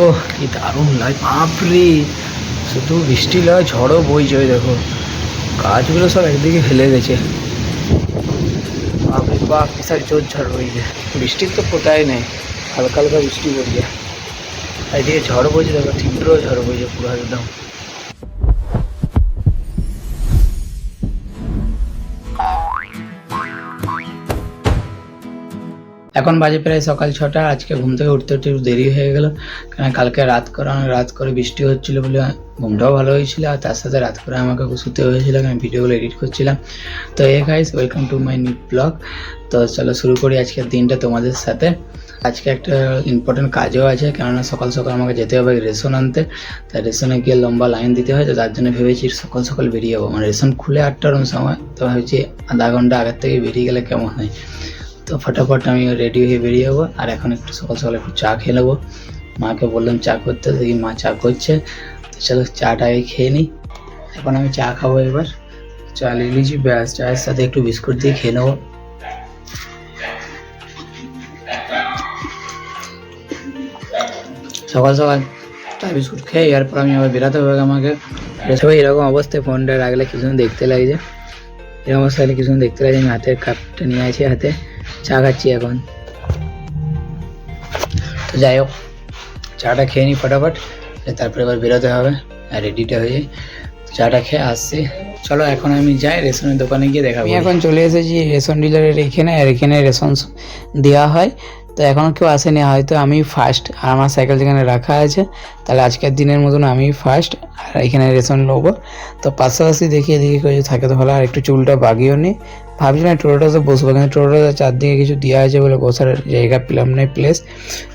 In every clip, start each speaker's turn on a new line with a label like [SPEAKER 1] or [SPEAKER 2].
[SPEAKER 1] ওহ কি দারুণ লাগে, বাপরে! শুধু বৃষ্টি নয়, ঝড়ও বইছে। ওই দেখো গাছগুলো সব একদিকে হেলে গেছে। বাপরে বাপ, বিশাল জোর ঝড় বইছে। বৃষ্টির তো ফোটাই নেই, হালকা হালকা বৃষ্টি পড়ছে। এদিকে ঝড় বইছে, দেখো তীব্র ঝড় বইছে পুরো একদম। এখন বাজে প্রায় সকাল 6টা। আজকে ঘুম থেকে উঠতে উঠতে একটু দেরি হয়ে গেল, কারণ কালকে অনেক রাত করে বৃষ্টি হচ্ছিলো বলে ঘুমটাও ভালো হয়েছিল, আর তার সাথে রাত করে আমাকে শুতে হয়েছিল, কারণ ভিডিওগুলো এডিট করছিলাম। তো guys, welcome to my new blog. তো চলো শুরু করি আজকের দিনটা তোমাদের সাথে। আজকে একটা ইম্পর্টেন্ট কাজও আছে, কেননা সকাল সকাল আমাকে যেতে হবে রেশন আনতে। তাই রেশনে গিয়ে লম্বা লাইন দিতে হয়, তো তার জন্য ভেবেছি সকাল সকাল বেরিয়ে যাবো। মানে রেশন খুলে 8টার সময়, তো ভাবছি আধা ঘন্টা আগের থেকে বেরিয়ে গেলে কেমন হয়। তো ফটাফট আমি রেডি হয়ে বেরিয়ে যাবো। আর এখন একটু সকাল সকাল একটু চা খেয়ে নেবো। মাকে বললাম চা করতে, দেখি মা চা করছে। তো চলো চাটাই খেয়ে নিই। এখন আমি চা খাবো। এবার চা নিয়ে নিয়েছি, ব্যাস চায়ের সাথে একটু বিস্কুট দিয়ে খেয়ে নেবো। সকাল সকাল চা বিস্কুট খেয়ে এরপর আমি আবার বেরাতে হবে আমাকে। সবাই এরকম অবস্থায় ফোনটা রাখলে কিছু দেখতে লাগছে, এরকম অবস্থায় কিছু দেখতে লাগছে। আমি হাতের কাপটা নিয়ে আছি, হাতে চা খাচ্ছি এখন। তো যাই হোক, চাটা খেয়ে নিই ফটাফট, তারপরে এবার বেরোতে হবে আর রেডিটা হয়ে যাই। চাটা খেয়ে আসছি। চলো এখন আমি যাই রেশনের দোকানে গিয়ে দেখাবো। আমি এখন চলে এসেছি রেশন ডিলারের এখানে, আর এখানে রেশন দেওয়া হয়। তো এখনও কেউ আসেনি, হয়তো আমি ফার্স্ট। আর আমার সাইকেল যেখানে রাখা আছে, তাহলে আজকের দিনের মতন আমি ফার্স্ট আর এখানে রেশন নেবো। তো পাশাপাশি দেখি এদিকে কেউ থাকে তো ভালো। আর একটু চুলটা বাগিয়েও নিই, ভাবছি না টোটোটাতে বসবো, কিন্তু টোটোটা চারদিকে কিছু দেওয়া আছে বলে বসার জায়গা পেলাম না, প্লেস।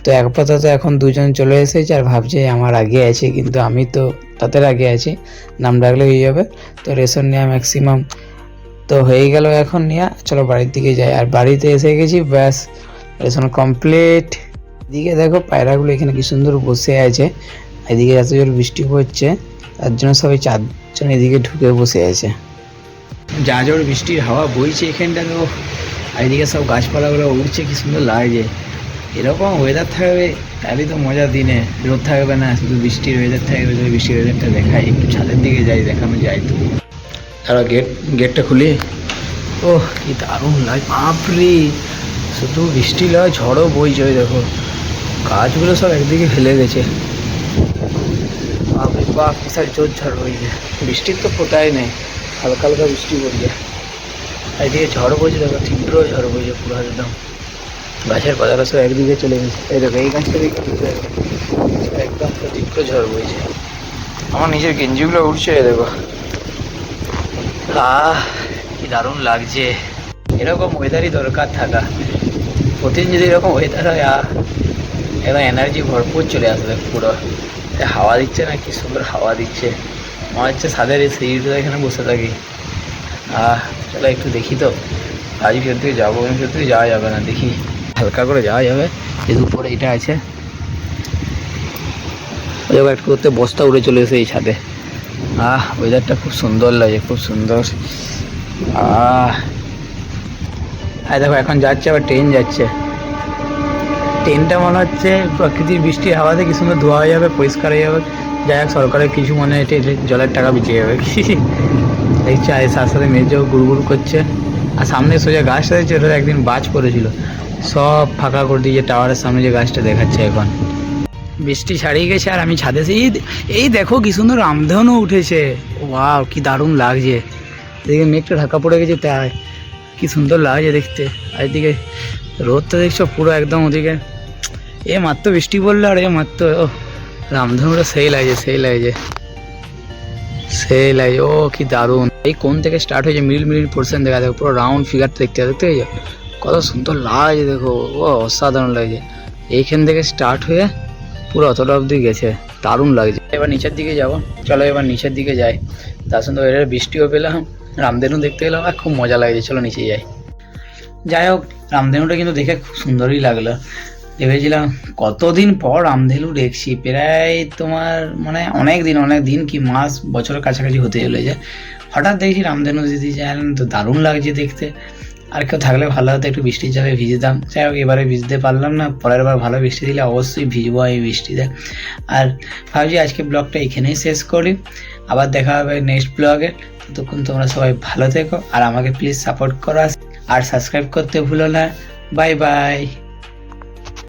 [SPEAKER 1] তো আপাতত এখন দুজন চলে এসেছে, আর ভাবছে আমার আগে আছে, কিন্তু আমি তো তাদের আগে আছি, নাম ডাকলে হয়ে যাবে। তো রেশন নেওয়া ম্যাক্সিমাম তো হয়ে গেল এখন নেওয়া। চলো বাড়ির দিকে যাই। আর বাড়িতে এসে গেছি, ব্যাস রেশন কমপ্লিট। এদিকে দেখো পায়রাগুলো এখানে কি সুন্দর বসে আছে। এদিকে এত জোর বৃষ্টি পড়ছে, তার জন্য সবাই চারজন এদিকে ঢুকে বসে আছে। যা জোর বৃষ্টির হাওয়া বইছে এখানটা, তো এদিকে সব গাছপালাগুলো উঠছে, কি সুন্দর লাগছে। এরকম ওয়েদার থাকবে তাহলে তো মজার দিনে, রোদ থাকবে না, শুধু বৃষ্টির ওয়েদার থাকবে। তো বৃষ্টির ওয়েদারটা দেখাই, একটু ছাদের দিকে যাই, দেখানো যায় তো। তারা গেটটা খুলে, ওহ কি দারুণ লাগে, বাপরে! শুধু বৃষ্টি নয়, ঝড়ও বইছে। ওই দেখো গাছগুলো সব একদিকে হেলে গেছে। বাপরে বাপ, বিশাল জোর ঝড় বইছে। বৃষ্টির তো ফোটাই নেই, হালকা হালকা বৃষ্টি পড়ছে। এদিকে ঝড় বইছে, দেখো তীব্র ঝড় বইছে পুরো একদম। গাছের পাতাটা সব একদিকে চলে গেছে। এই দেখো এই গাছটা দিকে একদম তীব্র ঝড় বইছে। আমার নিজের গেঞ্জিগুলো উঠছে, দেখো। কি দারুণ লাগছে। এরকম ওয়েদারই দরকার থাকা। প্রতিদিন যদি এরকম ওয়েদার হয়, একদম এনার্জি ভরপুর চলে আসবে পুরো। হাওয়া দিচ্ছে না, কি সুন্দর হাওয়া দিচ্ছে। মনে হচ্ছে ছাদের এই সিঁড়িটা এখানে বসে থাকি। চলো একটু দেখি তো, আজ ভেতর থেকে যাবো, ভেতর থেকে যাওয়া যাবে না, দেখি হালকা করে যাওয়া যাবে। এর উপরে এটা আছে, একটু করতে বস্তা উড়ে চলে এসে এই ছাদে। ওয়েদারটা খুব সুন্দর লাগে, খুব সুন্দর। দেখো এখন যাচ্ছে, আবার ট্রেন যাচ্ছে। ট্রেনটা মনে হচ্ছে প্রকৃতির বৃষ্টির হাওয়াতে কি সুন্দর ধোয়া হয়ে যাবে, পরিষ্কার হয়ে যাবে। যাই হোক, সরকারের কিছু মনে হয় জলের টাকা বেঁচে যাবে। দেখছি আর সাথে সাথে মেঝেও গুড় করছে। আর সামনে সোজা গাছটা দেখছে, ওটা একদিন বাজ পড়েছিল, সব ফাঁকা করে দিয়েছে। টাওয়ারের সামনে যে গাছটা দেখাচ্ছে এখন, বৃষ্টি ছাড়িয়ে গেছে। আর আমি ছাদে এই দেখো কি সুন্দর রামধনু উঠেছে। ওয়াও কি দারুণ লাগছে। এদিকে মেঘটা ঢাকা পড়ে গেছে, তাই কি সুন্দর লাগছে দেখতে। আর এদিকে রোদটা দেখছো পুরো একদম, ওদিকে মাত্র বৃষ্টি পড়লো, আর মাত্র রামধনুটা সেই লাগছে, সেই লাগছে, সেই লাগছে। ও কি দারুণ। এই কোন থেকে স্টার্ট হয়েছে, মিডিল পোর্শন দেখা, দেখো পুরো রাউন্ড ফিগারটা দেখতে পেয়েছো, কত সুন্দর লাগছে। দেখো ও অসাধারণ লাগছে। এইখান থেকে স্টার্ট হয়ে পুরো অতটা অবধি গেছে, দারুণ লাগছে। এবার নিচের দিকে যাবো, চলো এবার নিচের দিকে যাই। তার সঙ্গে এর বৃষ্টিও পেলাম, রামধনু দেখতে পেলাম, আর খুব মজা লাগছে। চলো নিচে যাই। যাই হোক, রামধনুটা কিন্তু দেখে খুব সুন্দরই লাগলো। ভেবেছিলাম কতদিন পর রামধনু দেখছি, প্রায় তোমার মানে অনেক দিন কি মাস বছরের কাছাকাছি হতে চলেছে। হঠাৎ দেখছি রামধনু দিদি, জানেন তো দারুণ লাগছে দেখতে। আর কেউ থাকলে ভালো হতো, একটু বৃষ্টির জলে ভিজতাম। যাই হোক এবারে ভিজতে পারলাম না, পরের বার ভালো বৃষ্টি দিলে অবশ্যই ভিজবো এই বৃষ্টিতে। আর ভাবছি আজকে ব্লগটা এখানেই শেষ করি, আবার দেখা হবে নেক্সট ব্লগে। ততক্ষণ তোমরা সবাই ভালো থেকো আর আমাকে প্লিজ সাপোর্ট করো আর সাবস্ক্রাইব করতে ভুলো না। Bye bye.